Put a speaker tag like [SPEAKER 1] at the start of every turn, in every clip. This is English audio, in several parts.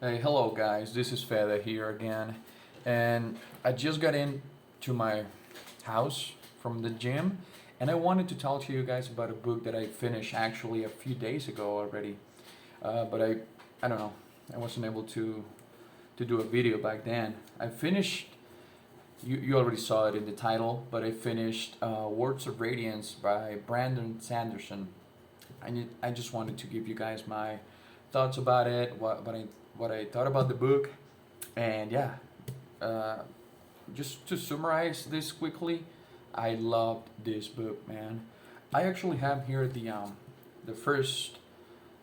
[SPEAKER 1] Hey, hello guys, this is Feda here again, and I just got into my house from the gym, and I wanted to talk to you guys about a book that I finished actually a few days ago already. But I don't know, I wasn't able to do a video back then. I finished. You already saw it in the title, but I finished Words of Radiance by Brandon Sanderson. I just wanted to give you guys my thoughts about it, what I thought about the book, and yeah, uh, just to summarize this quickly, I loved this book, man. I actually have here the first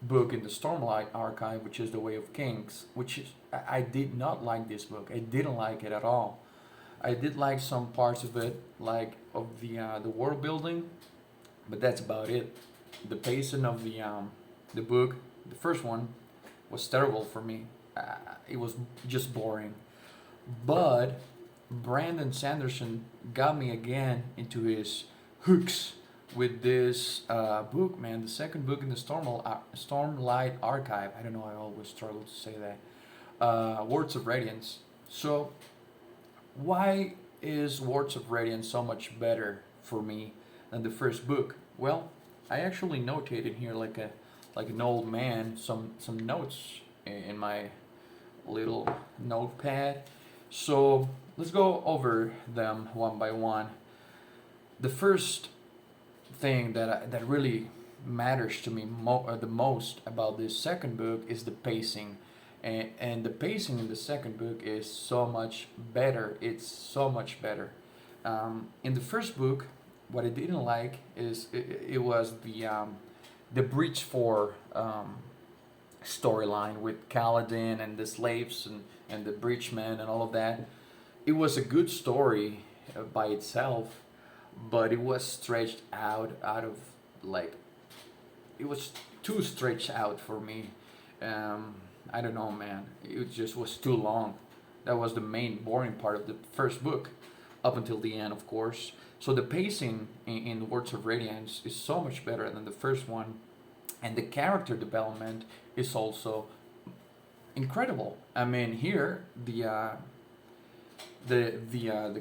[SPEAKER 1] book in the Stormlight archive, which is The Way of Kings, which is I did not like this book. I didn't like it at all. I did like some parts of it, like of the world building, but that's about it. The pacing of the book, the first one, was terrible for me. It was just boring. But Brandon Sanderson got me again into his hooks with this book, man. The second book in the Stormlight Archive. I don't know. I always struggle to say that. Words of Radiance. So why is Words of Radiance so much better for me than the first book? Well, I actually notated here like an old man some notes in my little notepad. So let's go over them one by one. The first thing that really matters to me the most about this second book is the pacing. And the pacing in the second book is so much better. It's so much better. In the first book, what I didn't like is it was the Breach 4 storyline with Kaladin and the slaves and the breachmen and all of that. It was a good story by itself, but it was stretched out of like it was too stretched out for me. Um, I don't know, man. It just was too long. That was the main boring part of the first book, up until the end, of course. So the pacing in Words of Radiance is so much better than the first one, and the character development is also incredible. I mean, here the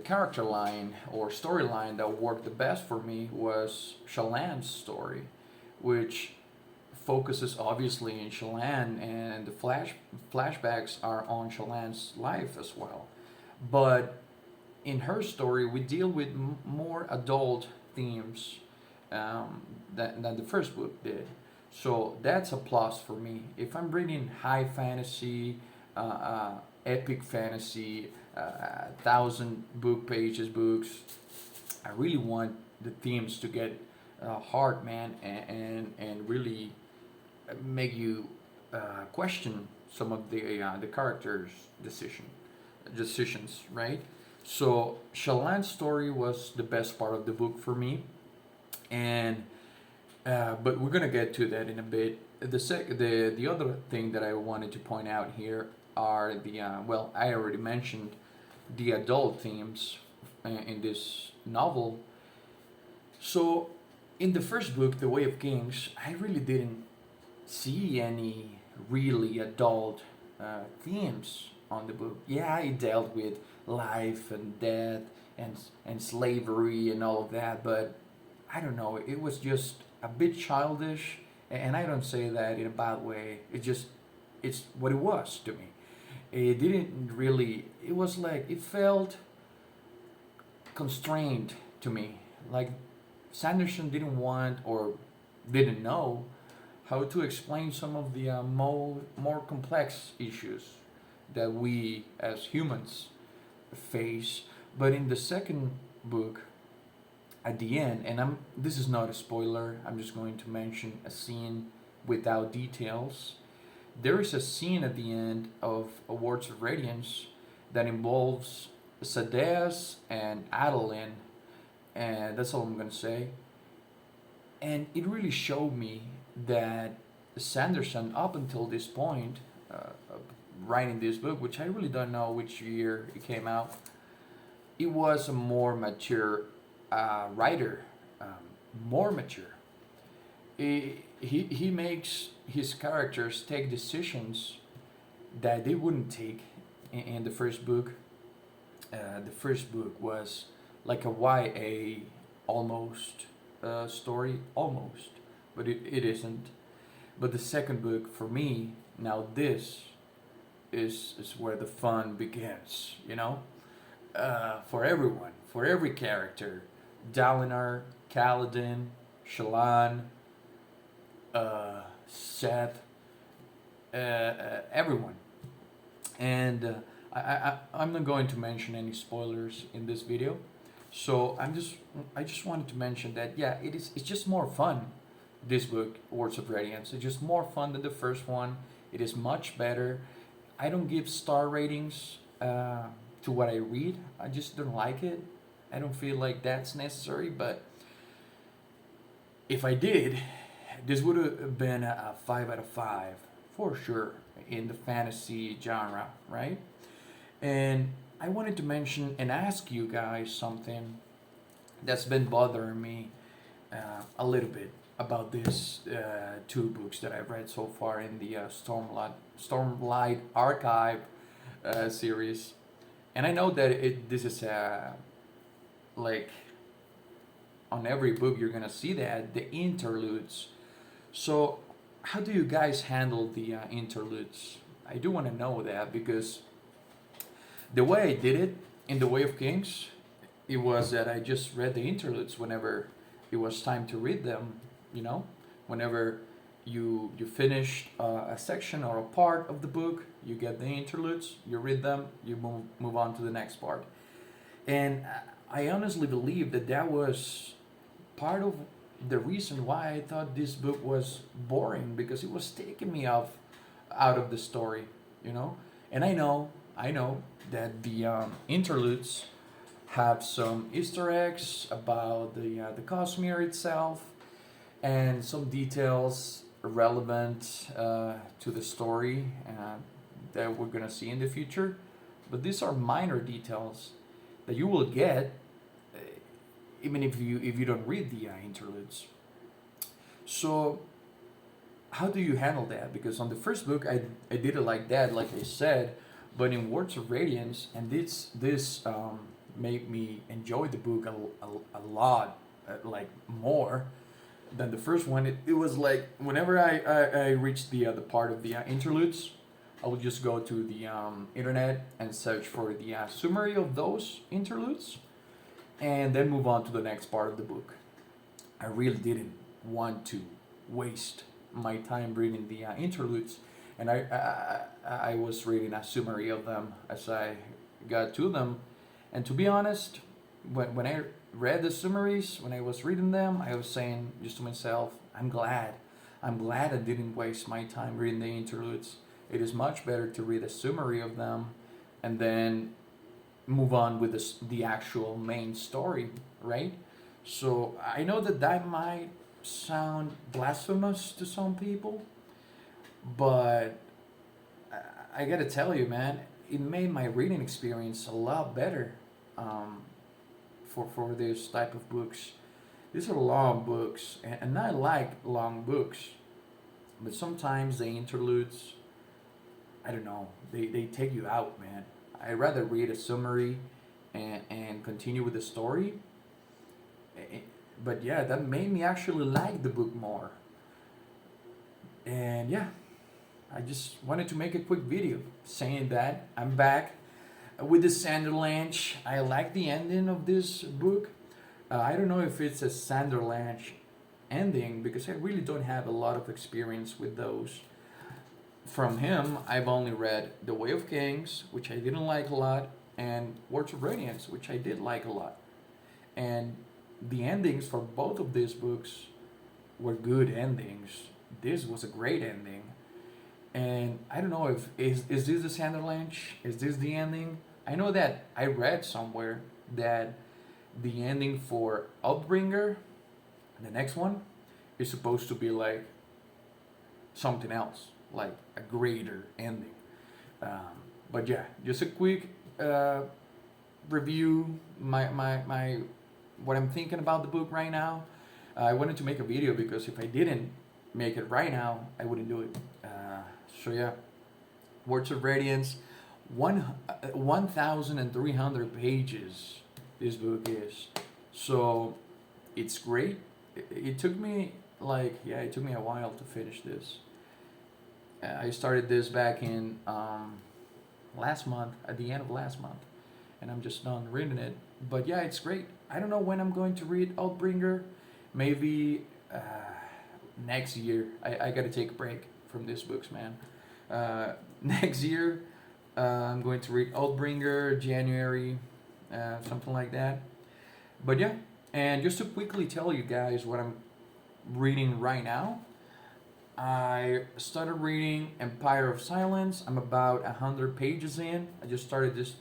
[SPEAKER 1] character line or storyline that worked the best for me was Shallan's story, which focuses obviously in Shallan, and the flashbacks are on Shallan's life as well. But in her story, we deal with more adult themes than the first book did. So that's a plus for me. If I'm reading high fantasy, epic fantasy, 1,000 book pages books, I really want the themes to get hard, man, and really make you question some of the characters' decisions, right? So Shallan's story was the best part of the book for me, and but we're gonna get to that in a bit. The other thing that I wanted to point out here are the well, I already mentioned the adult themes in this novel. So in the first book, The Way of Kings, I really didn't see any really adult themes on the book. Yeah, it dealt with life and death and slavery and all of that, but I don't know. It was just a bit childish, and I don't say that in a bad way. It's what it was to me. It didn't really. It was like it felt constrained to me. Like Sanderson didn't want or didn't know how to explain some of the more complex issues that we as humans face. But in the second book, at the end, and this is not a spoiler, I'm just going to mention a scene without details. There is a scene at the end of Words of Radiance that involves Sadeas and Adeline, and that's all I'm gonna say. And it really showed me that Sanderson, up until this point, writing this book, which I really don't know which year it came out, it was a more mature writer, more mature. He makes his characters take decisions that they wouldn't take in the first book. The first book was like a YA almost story, almost, but it isn't. But the second book, for me, now this is where the fun begins, you know? For everyone, for every character. Dalinar, Kaladin, Shallan, Seth, everyone. And I'm not going to mention any spoilers in this video. So I just wanted to mention that, yeah, it's just more fun. This book, Words of Radiance, it's just more fun than the first one. It is much better. I don't give star ratings to what I read. I just don't like it. I don't feel like that's necessary. But if I did, this would have been a 5 out of 5 for sure in the fantasy genre, right? And I wanted to mention and ask you guys something that's been bothering me a little bit about these two books that I've read so far in the Stormlight Archive series. And I know that this is like on every book you're gonna see that the interludes. So how do you guys handle the interludes? I do want to know that, because the way I did it in The Way of Kings, it was that I just read the interludes whenever it was time to read them, you know? Whenever you finished a section or a part of the book, you get the interludes, you read them, you move on to the next part. And I honestly believe that was part of the reason why I thought this book was boring, because it was taking me out of the story, you know? And I know that the interludes have some Easter eggs about the Cosmere itself, and some details relevant to the story that we're gonna see in the future. But these are minor details that you will get even if you don't read the interludes. So how do you handle that? Because on the first book I did it like that, like I said, but in Words of Radiance, and this made me enjoy the book a lot, like more than the first one. It was like whenever I reached the part of the interludes, I would just go to the internet and search for the summary of those interludes, and then move on to the next part of the book. I really didn't want to waste my time reading the interludes, and I was reading a summary of them as I got to them. And to be honest, when I read the summaries, when I was reading them, I was saying just to myself, I'm glad I didn't waste my time reading the interludes. It is much better to read a summary of them and then move on with the actual main story, right? So I know that might sound blasphemous to some people, but I gotta tell you, man, it made my reading experience a lot better for this type of books. These are long books, and I like long books, but sometimes the interludes, I don't know, they take you out, man. I'd rather read a summary and continue with the story. But yeah, that made me actually like the book more. And yeah, I just wanted to make a quick video saying that I'm back with the Sanderlanche. I like the ending of this book. I don't know if it's a Sanderlanche ending, because I really don't have a lot of experience with those. From him, I've only read The Way of Kings, which I didn't like a lot, and Words of Radiance, which I did like a lot. And the endings for both of these books were good endings. This was a great ending. And I don't know if is this the Sanderlanche? Is this the ending? I know that I read somewhere that the ending for Outbringer, the next one, is supposed to be like something else, like a greater ending. But yeah, just a quick review, my what I'm thinking about the book right now. I wanted to make a video because if I didn't make it right now, I wouldn't do it. So yeah, Words of Radiance, 1,300 pages. This book is, so it's great. It took me it took me a while to finish this. I started this back in last month, at the end of last month, and I'm just done reading it. But yeah, it's great. I don't know when I'm going to read Outbringer. Maybe next year. I gotta take a break from these books, man. Next year, I'm going to read Outbringer, January, something like that. But yeah, and just to quickly tell you guys what I'm reading right now. I started reading Empire of Silence. I'm about 100 pages in. I just started this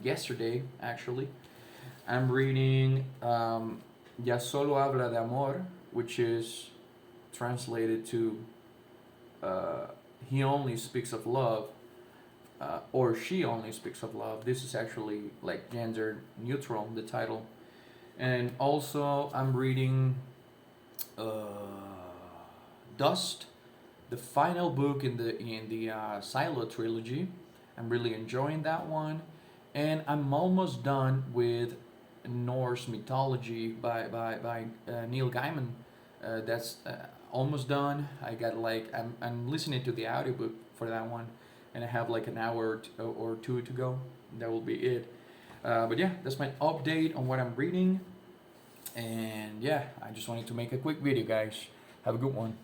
[SPEAKER 1] yesterday, actually. I'm reading Ya Solo Habla de Amor, which is translated to He Only Speaks of Love, or She Only Speaks of Love. This is actually like gender neutral, the title. And also, I'm reading Dust, the final book in the Silo trilogy. I'm really enjoying that one, and I'm almost done with Norse mythology by Neil Gaiman. That's almost done. I got I'm listening to the audiobook for that one, and I have like an hour or two to go. That will be it. But yeah, that's my update on what I'm reading, and yeah, I just wanted to make a quick video, guys. Have a good one.